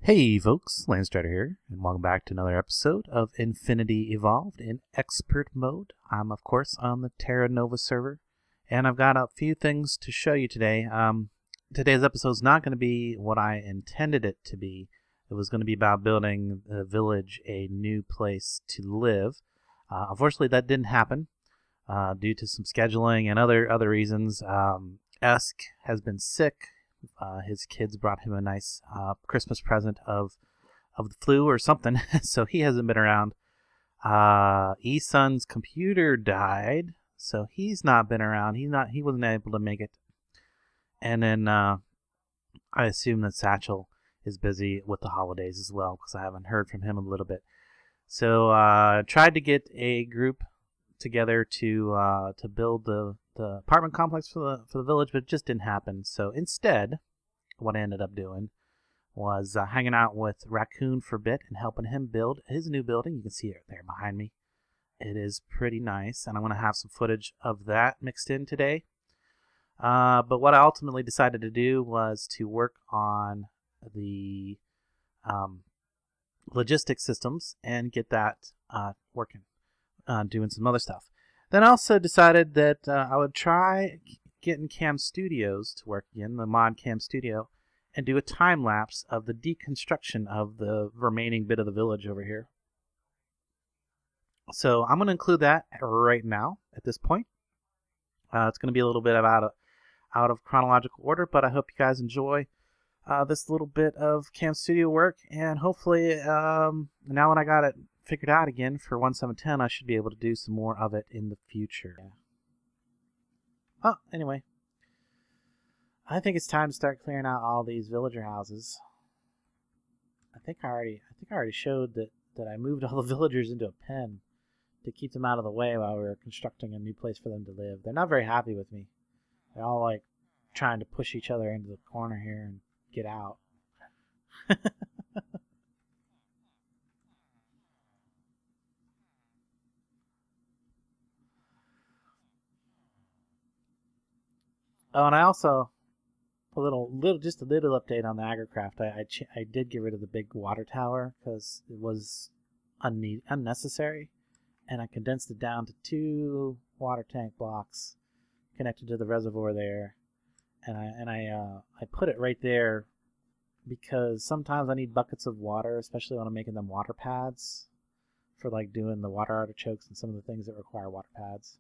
Hey folks, Landstryder here, and welcome back to another episode of Infinity Evolved in Expert Mode. I'm of course on the Terra Nova server, and I've got a few things to show you today. Today's episode is not going to be what I intended it to be. It was going to be about building the village a new place to live. Unfortunately, that didn't happen due to some scheduling and other reasons. Esk has been sick. His kids brought him a nice Christmas present of the flu or something, so he hasn't been around. Esun's computer died, so he's not been around. He wasn't able to make it. And then I assume that Satchel is busy with the holidays as well, because I haven't heard from him in a little bit. So tried to get a group together to build the apartment complex for the village, but it just didn't happen. So instead, what I ended up doing was hanging out with Raccoon for a bit and helping him build his new building. You can see it there behind me. It is pretty nice, and I'm going to have some footage of that mixed in today. But what I ultimately decided to do was to work on the logistics systems and get that working, doing some other stuff. Then I also decided that I would try getting Cam Studios to work again, the mod Cam Studio, and do a time lapse of the deconstruction of the remaining bit of the village over here. So I'm going to include that right now at this point. It's going to be a little bit out of chronological order, but I hope you guys enjoy this little bit of Cam Studio work, and hopefully now when I got it figured out again for 1.7.10, I should be able to do some more of it in the future. Oh, anyway, I think it's time to start clearing out all these villager houses. I think I already showed that I moved all the villagers into a pen to keep them out of the way while we were constructing a new place for them to live. They're not very happy with me. They're all like trying to push each other into the corner here and get out. Oh, and I also just a little update on the agricraft. I did get rid of the big water tower because it was unnecessary, and I condensed it down to 2 water tank blocks connected to the reservoir there, and I put it right there because sometimes I need buckets of water, especially when I'm making them water pads for like doing the water artichokes and some of the things that require water pads.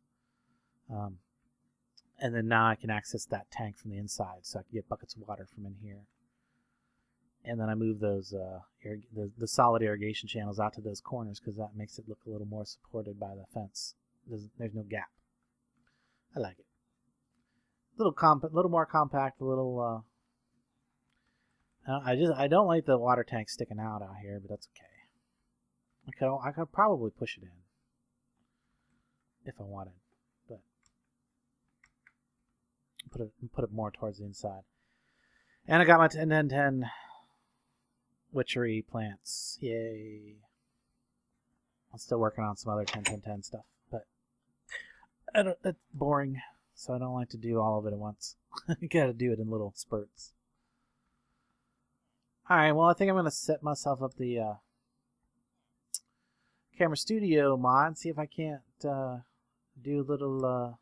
And then now I can access that tank from the inside, so I can get buckets of water from in here. And then I move those the solid irrigation channels out to those corners because that makes it look a little more supported by the fence. There's no gap. I like it. A little more compact. A little. I don't like the water tank sticking out here, but that's okay. I could probably push it in if I wanted. Put it more towards the inside. And I got my 10-10-10 witchery plants. Yay. I'm still working on some other 10-10-10 stuff, but that's boring, so I don't like to do all of it at once. You gotta do it in little spurts. Alright, well I think I'm gonna set myself up the Camera Studio mod, see if I can't do a little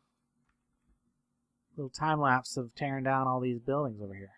time lapse of tearing down all these buildings over here.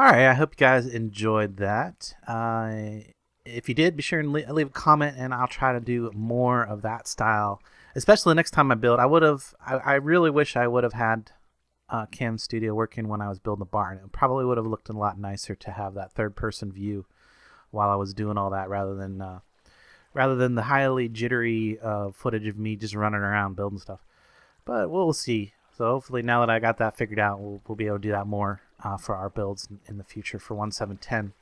All right, I hope you guys enjoyed that. If you did, be sure and leave a comment, and I'll try to do more of that style. Especially the next time I build, I really wish I would have had Cam Studio working when I was building the barn. It probably would have looked a lot nicer to have that third-person view while I was doing all that, rather than the highly jittery footage of me just running around building stuff. But we'll see. So hopefully now that I got that figured out, we'll be able to do that more for our builds in the future for 1.7.10.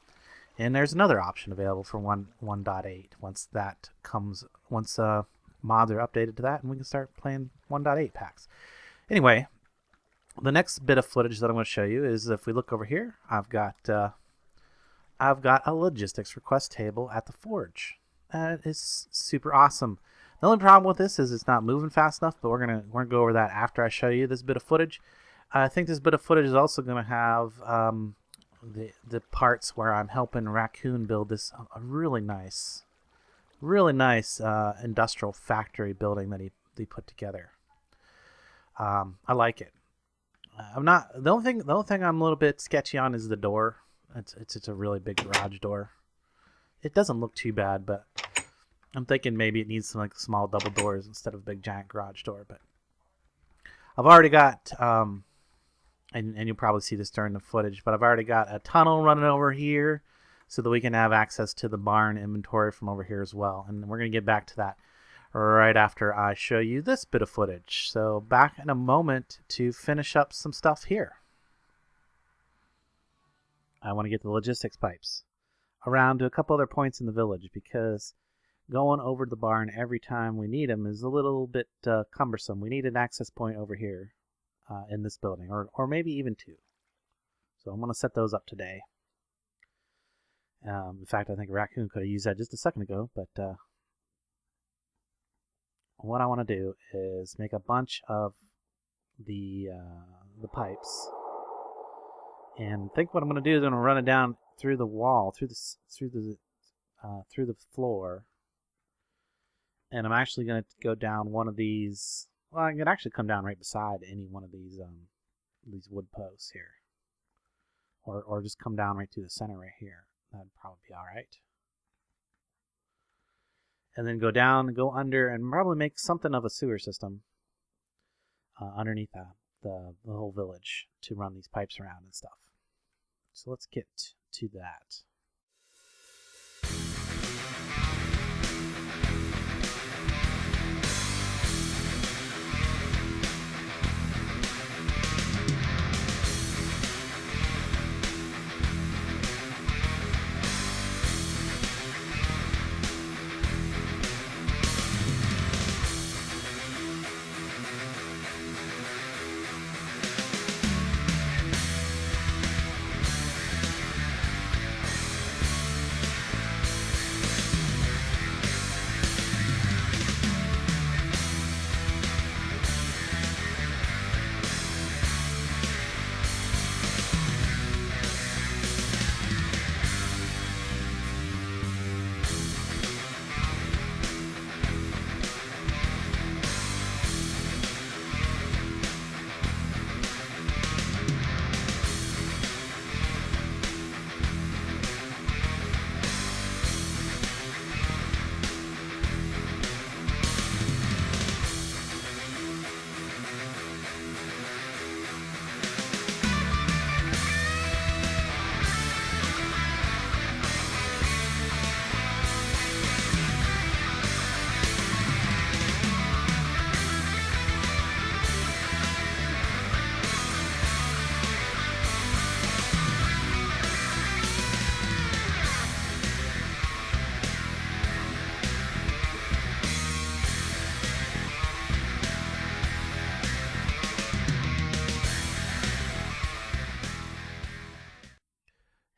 And there's another option available for 1.8 once mods are updated to that, and we can start playing 1.8 packs. Anyway, the next bit of footage that I'm going to show you is, if we look over here, I've got a logistics request table at the forge. That is super awesome. The only problem with this is it's not moving fast enough, but we're gonna go over that after I show you this bit of footage. I think this bit of footage is also going to have the parts where I'm helping Raccoon build this a really nice industrial factory building that he put together. I like it. The only thing I'm a little bit sketchy on is the door. It's a really big garage door. It doesn't look too bad, but I'm thinking maybe it needs some like small double doors instead of a big giant garage door. But I've already got and you'll probably see this during the footage, but I've already got a tunnel running over here so that we can have access to the barn inventory from over here as well. And we're going to get back to that right after I show you this bit of footage. So back in a moment to finish up some stuff here. I want to get the logistics pipes around to a couple other points in the village, because going over the barn every time we need them is a little bit cumbersome. We need an access point over here in this building, or maybe even two. So I'm going to set those up today. In fact, I think Raccoon could have used that just a second ago, but what I want to do is make a bunch of the pipes, and think what I'm going to do is I'm going to run it down through the wall, through the floor, and I'm actually going to go down one of these. Well, I can actually come down right beside any one of these wood posts here, or just come down right through the center right here. That'd probably be all right. And then go down, go under, and probably make something of a sewer system underneath the whole village to run these pipes around and stuff. So let's get to that.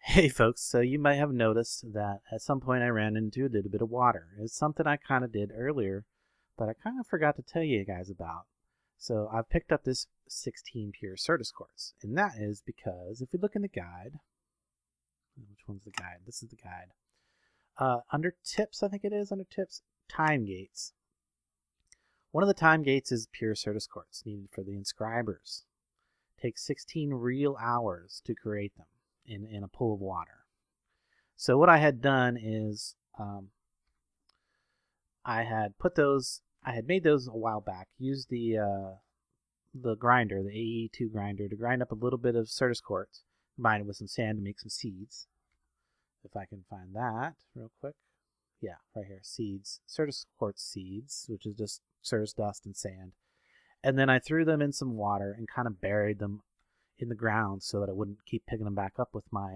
Hey folks, so you might have noticed that at some point I ran into a little bit of water. It's something I kind of did earlier, but I kind of forgot to tell you guys about. So I've picked up this 16 pure Certus quartz, and that is because if we look in the guide, which one's the guide? This is the guide. Under tips, I think it is, under tips, time gates. One of the time gates is pure Certus quartz needed for the inscribers. It takes 16 real hours to create them. in a pool of water. So what I had done is I had made those a while back. Used the grinder, the AE2 grinder, to grind up a little bit of Certus quartz, combined it with some sand to make some seeds. If I can find that real quick. Yeah, right here, seeds. Certus quartz seeds, which is just Certus dust and sand. And then I threw them in some water and kind of buried them in the ground so that I wouldn't keep picking them back up with my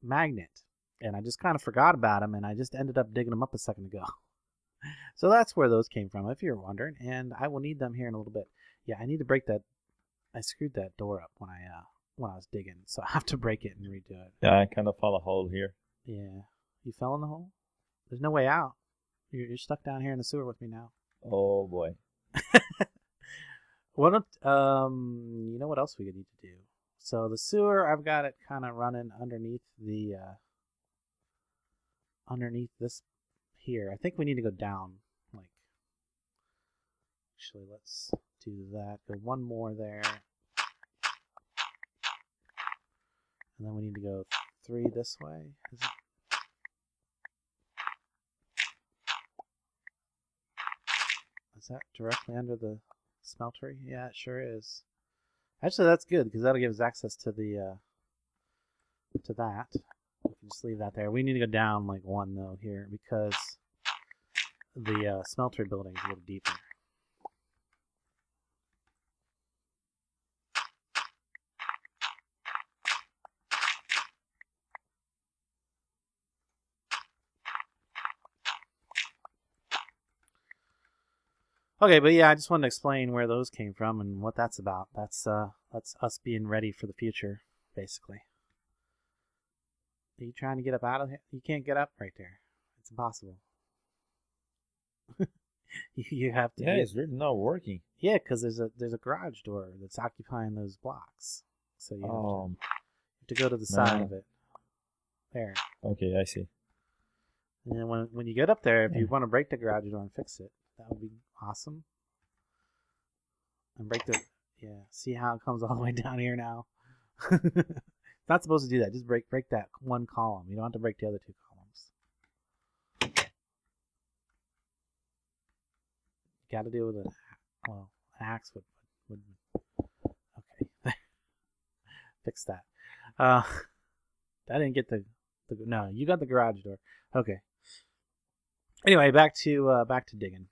magnet. And I just kind of forgot about them, and I just ended up digging them up a second ago. So that's where those came from, if you're wondering. And I will need them here in a little bit. Yeah, I need to break that. I screwed that door up when I was digging, so I have to break it and redo it. Yeah, I kind of found a hole here. Yeah. You fell in the hole? There's no way out. You're stuck down here in the sewer with me now. Oh boy. You know what else we need to do? So the sewer, I've got it kind of running underneath this here. I think we need to go down. Actually, let's do that. Go one more there. And then we need to go 3 this way. Is that directly under the smeltery? Yeah, it sure is. Actually, that's good because that'll give us access to the to that. We can just leave that there. We need to go down 1 though here because the smeltery building is a little deeper. Okay, but yeah, I just wanted to explain where those came from and what that's about. That's us being ready for the future, basically. Are you trying to get up out of here? You can't get up right there. It's impossible. You have to. Yeah, it's really not working. Yeah, because there's a garage door that's occupying those blocks, so you have to go to the side of it. There. Okay, I see. And when you get up there, if you want to break the garage door and fix it, that would be awesome. And see how it comes all the way down here now? It's not supposed to do that. Just break that one column. You don't have to break the other 2 columns. Got to deal with an axe would okay. Fix that. I didn't get no, you got the garage door. Okay. Anyway, back to digging.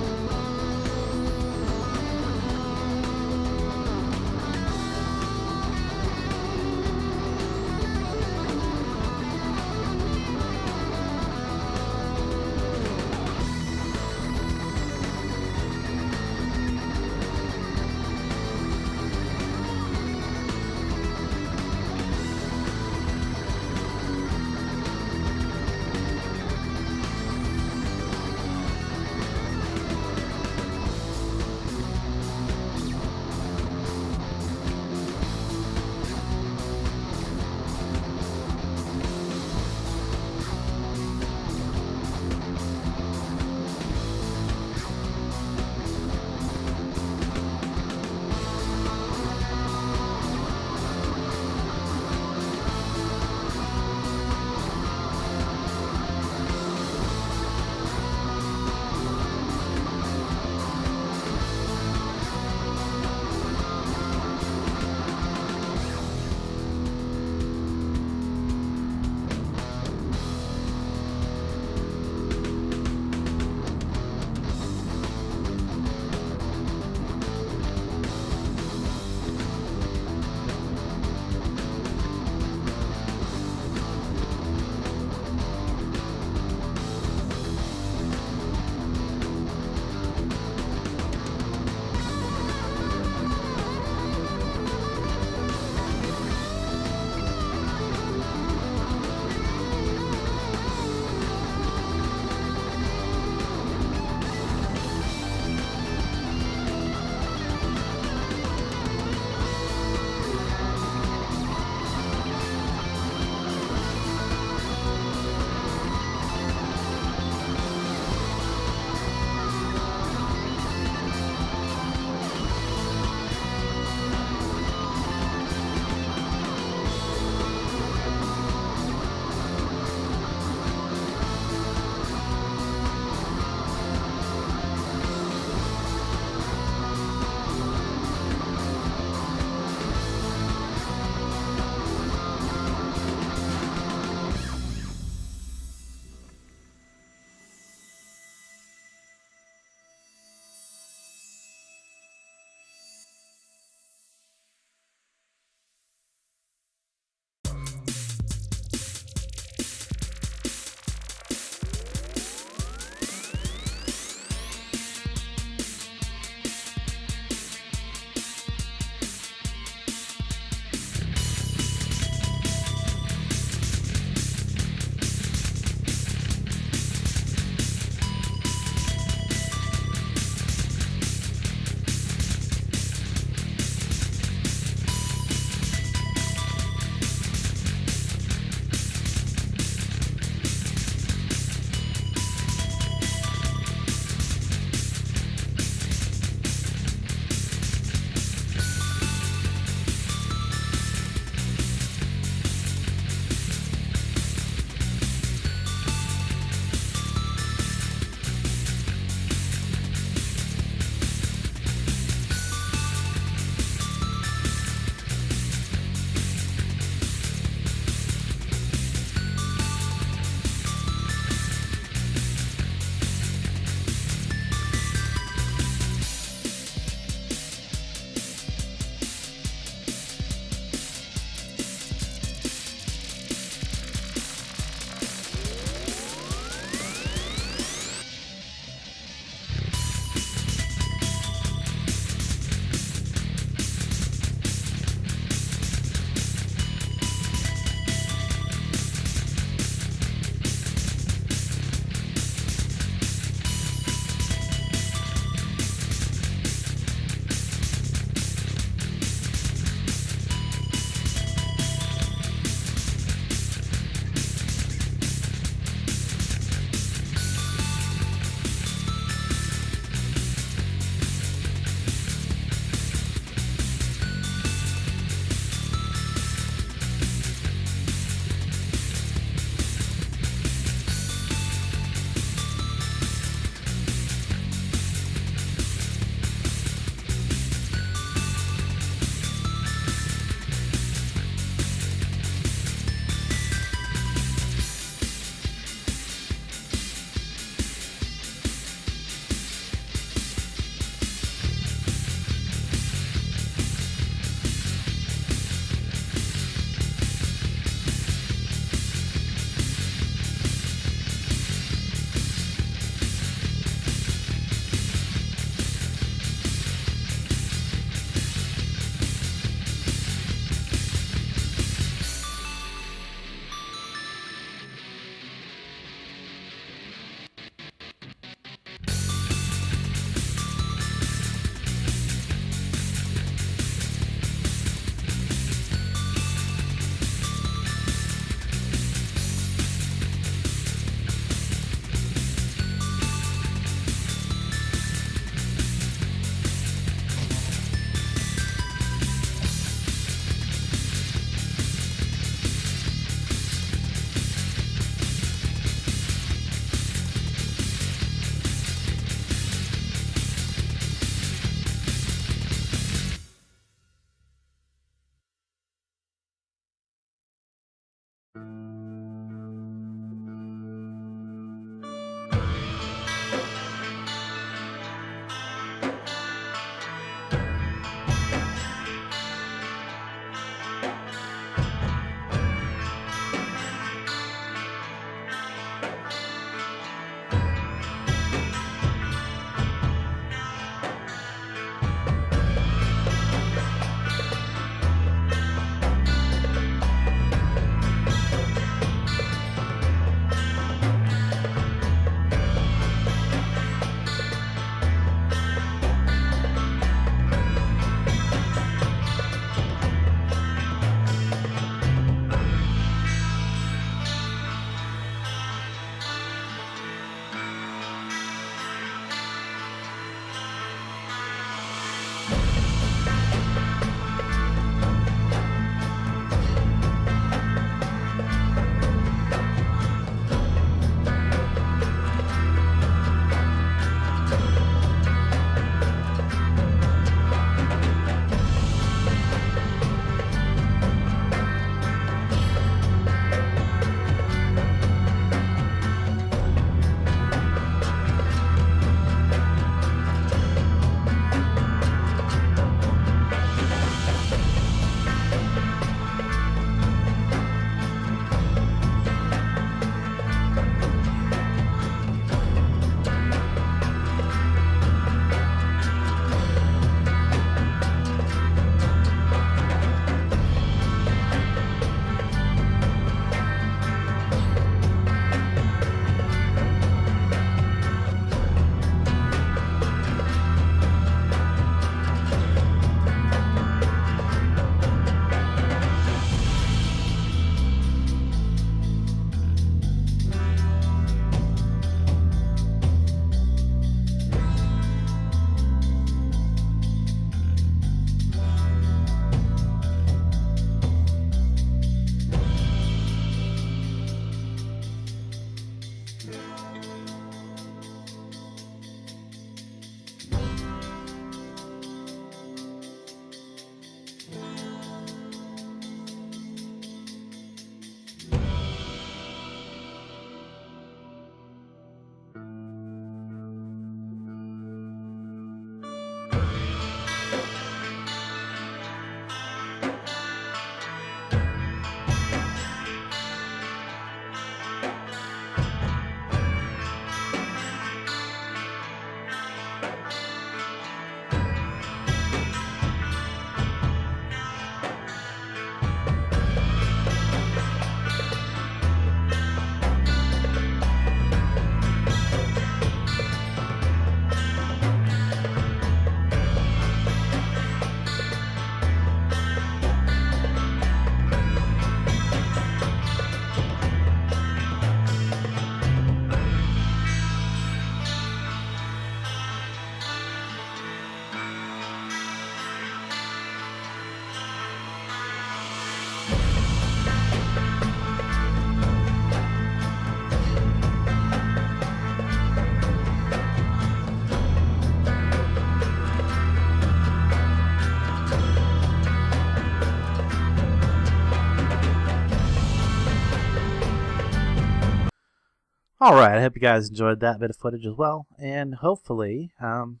All right, I hope you guys enjoyed that bit of footage as well, and hopefully I'm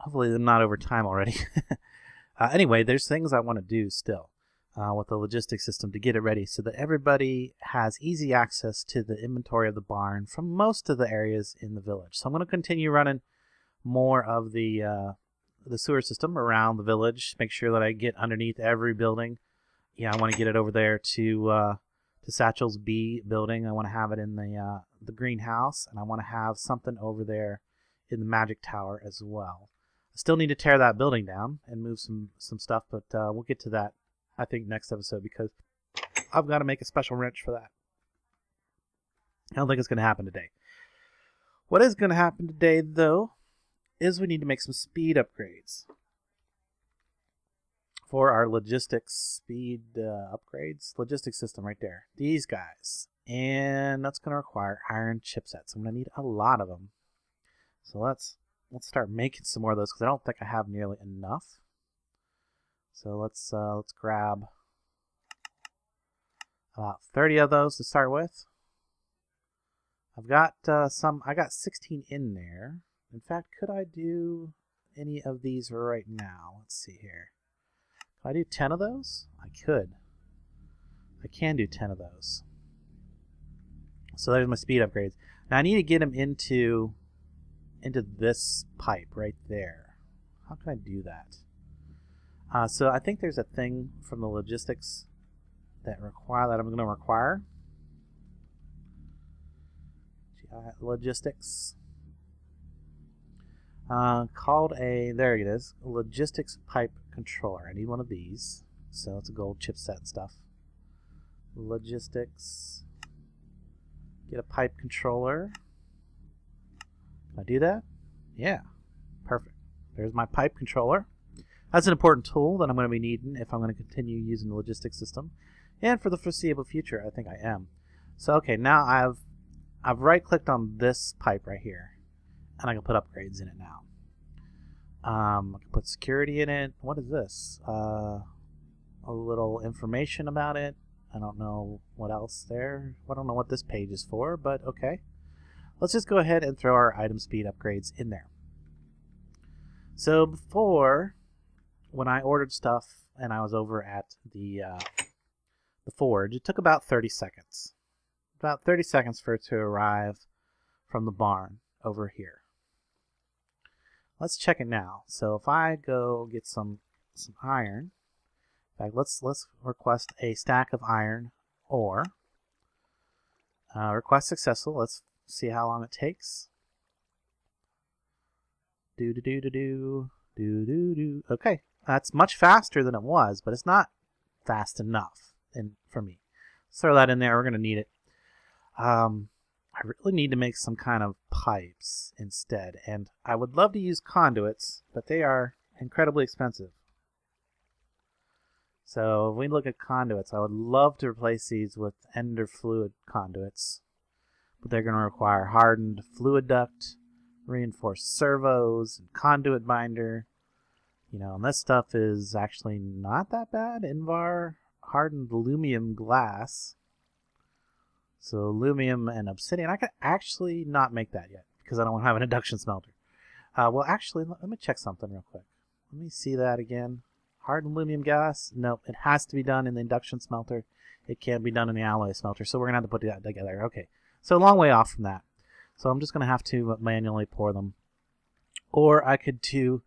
not over time already. Anyway, there's things I want to do still with the logistics system to get it ready so that everybody has easy access to the inventory of the barn from most of the areas in the village. So I'm going to continue running more of the sewer system around the village, make sure that I get underneath every building. Yeah, I want to get it over there to Satchel's B building. I want to have it in the greenhouse, and I want to have something over there in the magic tower as well. I still need to tear that building down and move some stuff, but we'll get to that, I think, next episode, because I've got to make a special wrench for that. I don't think it's going to happen today. What is going to happen today, though, is we need to make some speed upgrades for our logistics speed upgrades. Logistics system right there. These guys. And that's going to require iron chipsets. I'm going to need a lot of them. So let's start making some more of those, because I don't think I have nearly enough. So let's grab about 30 of those to start with. I've got I got 16 in there. In fact, could I do any of these right now? Let's see here. Can I do 10 of those? I could. I can do 10 of those. So there's my speed upgrades. Now I need to get them into this pipe right there. How can I do that? So I think there's a thing from the logistics that I'm going to require. Logistics. Called there it is, logistics pipe controller. I need one of these. So it's a gold chipset stuff. Logistics. Get a pipe controller. Can I do that? Yeah. Perfect. There's my pipe controller. That's an important tool that I'm going to be needing if I'm going to continue using the logistics system. And for the foreseeable future, I think I am. So okay, now I've right-clicked on this pipe right here. And I can put upgrades in it now. I can put security in it. What is this? A little information about it. I don't know what else there. I don't know what this page is for, but okay. Let's just go ahead and throw our item speed upgrades in there. So before, when I ordered stuff and I was over at the forge, it took about 30 seconds. About 30 seconds for it to arrive from the barn over here. Let's check it now. So if I go get some iron, in fact, let's request a stack of iron ore. Request successful. Let's see how long it takes. Okay, that's much faster than it was, but it's not fast enough for me. Let's throw that in there. We're going to need it. I really need to make some kind of pipes instead, and I would love to use conduits, but they are incredibly expensive. So if we look at conduits, I would love to replace these with ender fluid conduits, but they're going to require hardened fluid duct, reinforced servos, and conduit binder. And this stuff is actually not that bad. Invar hardened aluminum glass. So aluminum and obsidian. I could actually not make that yet because I don't have an induction smelter. Well, actually, let me check something real quick. Let me see that again. Hardened aluminum gas. Nope, it has to be done in the induction smelter. It can't be done in the alloy smelter. So we're going to have to put that together. Okay, so a long way off from that. So I'm just going to have to manually pour them. Or I could do,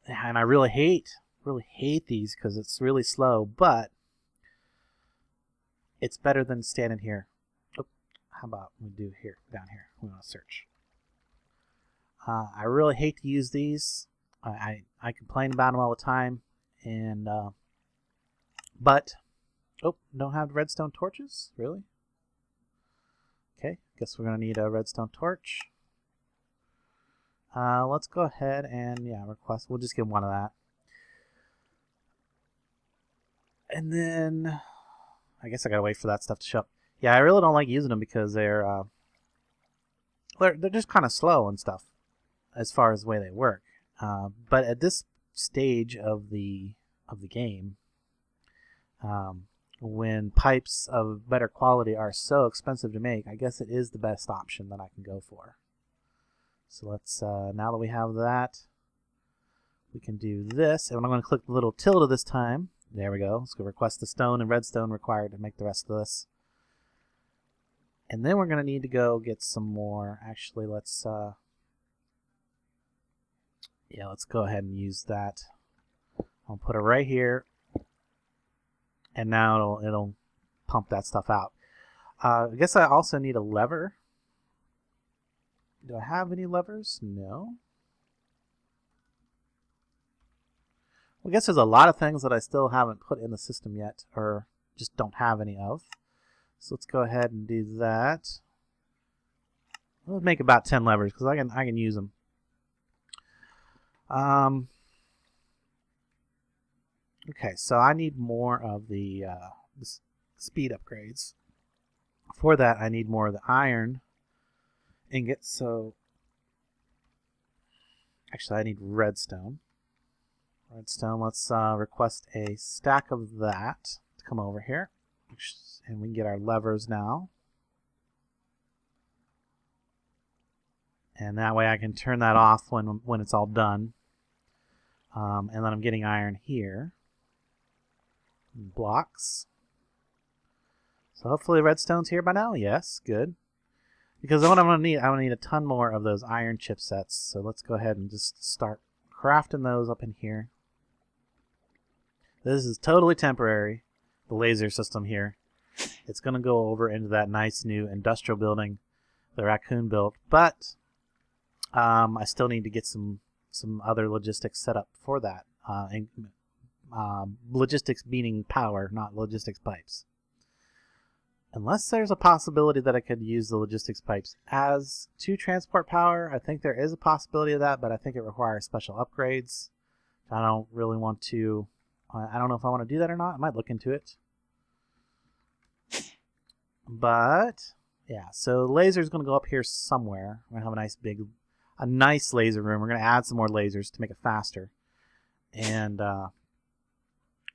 and I really hate these because it's really slow, but it's better than standing here. How about we do here, down here? We want to search. I really hate to use these. I complain about them all the time, and but don't have redstone torches, really? Okay, guess we're gonna need a redstone torch. Let's go ahead and request. We'll just get one of that, and then I guess I gotta wait for that stuff to show up. Yeah, I really don't like using them because they're just kind of slow and stuff as far as the way they work. But at this stage of the game, when pipes of better quality are so expensive to make, I guess it is the best option that I can go for. So let's, now that we have that, we can do this. And I'm going to click the little tilde this time. There we go. Let's go request the stone and redstone required to make the rest of this. And then we're going to need to go get some more. Actually, let's let's go ahead and use that. I'll put it right here. And now it'll pump that stuff out. I guess I also need a lever. Do I have any levers? No. I guess there's a lot of things that I still haven't put in the system yet, or just don't have any of. So let's go ahead and do that. Let's make about 10 levers because I can use them. Okay, so I need more of the speed upgrades. For that, I need more of the iron ingots. So actually, I need redstone. Let's request a stack of that to come over here. And we can get our levers now. And that way I can turn that off when it's all done. And then I'm getting iron here. Blocks. So hopefully redstone's here by now. Yes, good. Because what I'm going to need, I'm going to need a ton more of those iron chipsets. So let's go ahead and just start crafting those up in here. This is totally temporary, the laser system here. It's going to go over into that nice new industrial building the raccoon built, but I still need to get some other logistics set up for that. Logistics meaning power, not logistics pipes. Unless there's a possibility that I could use the logistics pipes as to transport power. I think there is a possibility of that, but I think it requires special upgrades. I don't really want to. I don't know if I want to do that or not. I might look into it. But yeah, so laser's going to go up here somewhere. We're going to have a nice laser room. We're going to add some more lasers to make it faster. And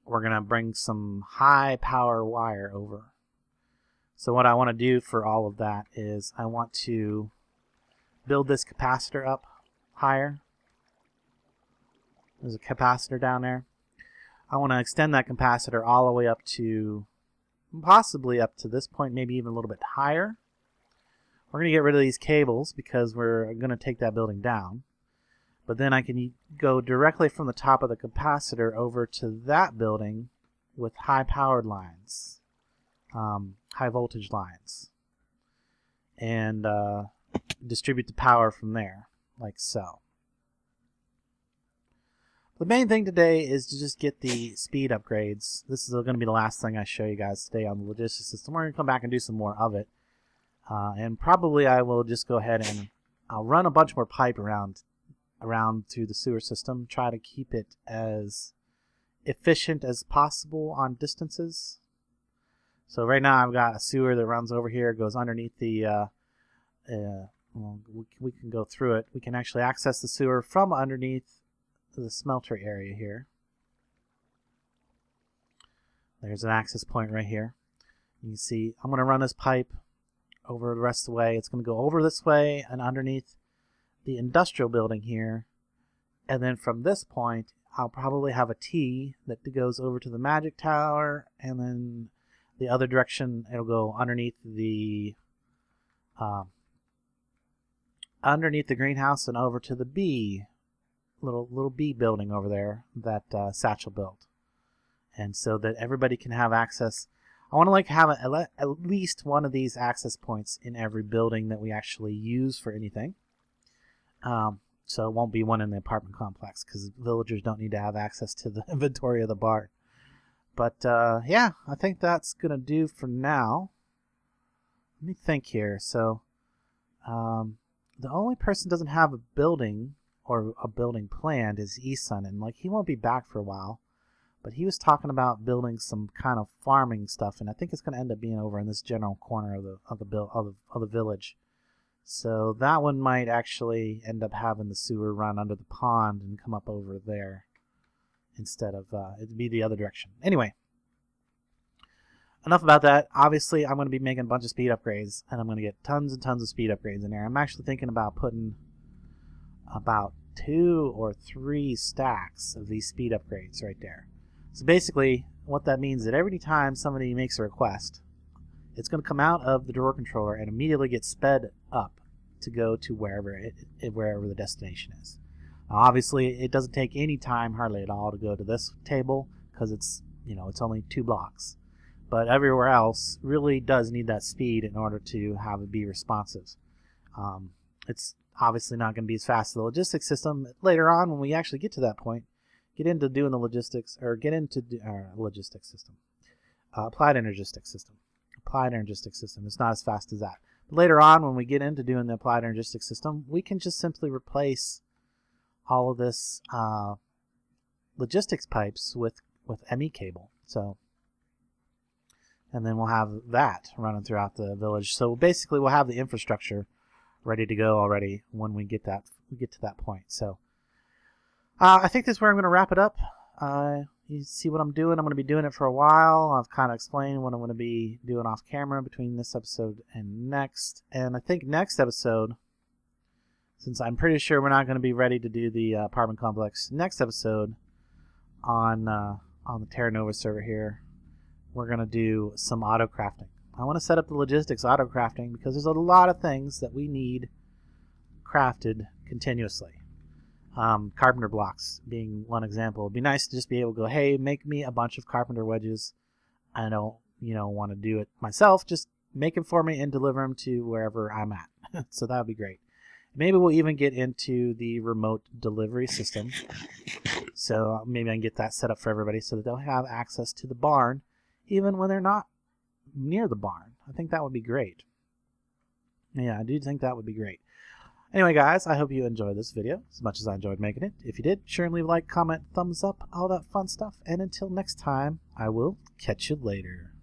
we're going to bring some high power wire over. So what I want to do for all of that is I want to build this capacitor up higher. There's a capacitor down there. I want to extend that capacitor all the way up to, possibly up to this point, maybe even a little bit higher. We're going to get rid of these cables because we're going to take that building down. But then I can go directly from the top of the capacitor over to that building with high-powered lines, high-voltage lines, and distribute the power from there, like so. The main thing today is to just get the speed upgrades. This is going to be the last thing I show you guys today on the logistics system. We're going to come back and do some more of it. And probably I will just go ahead and I'll run a bunch more pipe around through the sewer system. Try to keep it as efficient as possible on distances. So right now I've got a sewer that runs over here, goes underneath the... well, we can go through it. We can actually access the sewer from underneath the smelter area here. There's an access point right here. You can see I'm going to run this pipe over the rest of the way. It's going to go over this way and underneath the industrial building here. And then from this point, I'll probably have a T that goes over to the magic tower, and then the other direction it'll go underneath the greenhouse and over to the B. Little B building over there that Satchel built, and so that everybody can have access. I want to have at least one of these access points in every building that we actually use for anything. So it won't be one in the apartment complex because villagers don't need to have access to the inventory of the bar. But yeah, I think that's gonna do for now. Let me think here. So the only person doesn't have a building or a building planned is Eson, and he won't be back for a while, but he was talking about building some kind of farming stuff, and I think it's going to end up being over in this general corner of the village. So that one might actually end up having the sewer run under the pond and come up over there instead of it'd be the other direction. Anyway, enough about that. Obviously, I'm going to be making a bunch of speed upgrades, and I'm going to get tons and tons of speed upgrades in there. I'm actually thinking about putting about 2 or 3 stacks of these speed upgrades right there. So basically, what that means is that every time somebody makes a request, it's going to come out of the drawer controller and immediately get sped up to go to wherever the destination is. Now, obviously, it doesn't take any time hardly at all to go to this table because it's only 2 blocks. But everywhere else really does need that speed in order to have it be responsive. It's obviously not going to be as fast as the logistics system. Later on, when we actually get to that point, get into doing the logistics, or get into logistics system. Applied energistics system. Applied energistics system. It's not as fast as that. But later on, when we get into doing the applied energistics system, we can just simply replace all of this logistics pipes with ME cable. And then we'll have that running throughout the village. So basically, we'll have the infrastructure ready to go already when we get to that point. So I think this is where I'm going to wrap it up. You see what I'm doing. I'm going to be doing it for a while. I've kind of explained what I'm going to be doing off camera between this episode and next. And I think next episode, since I'm pretty sure we're not going to be ready to do the apartment complex next episode on the Terra Nova server here, we're going to do some auto crafting. I want to set up the logistics auto crafting because there's a lot of things that we need crafted continuously. Carpenter blocks being one example. It'd be nice to just be able to go, hey, make me a bunch of carpenter wedges. I don't, want to do it myself. Just make them for me and deliver them to wherever I'm at. So that would be great. Maybe we'll even get into the remote delivery system. So maybe I can get that set up for everybody so that they'll have access to the barn even when they're not near the barn. I think that would be great. Yeah, I do think that would be great. Anyway, guys, I hope you enjoyed this video as much as I enjoyed making it. If you did, sure and leave a like, comment, thumbs up, all that fun stuff. And until next time, I will catch you later.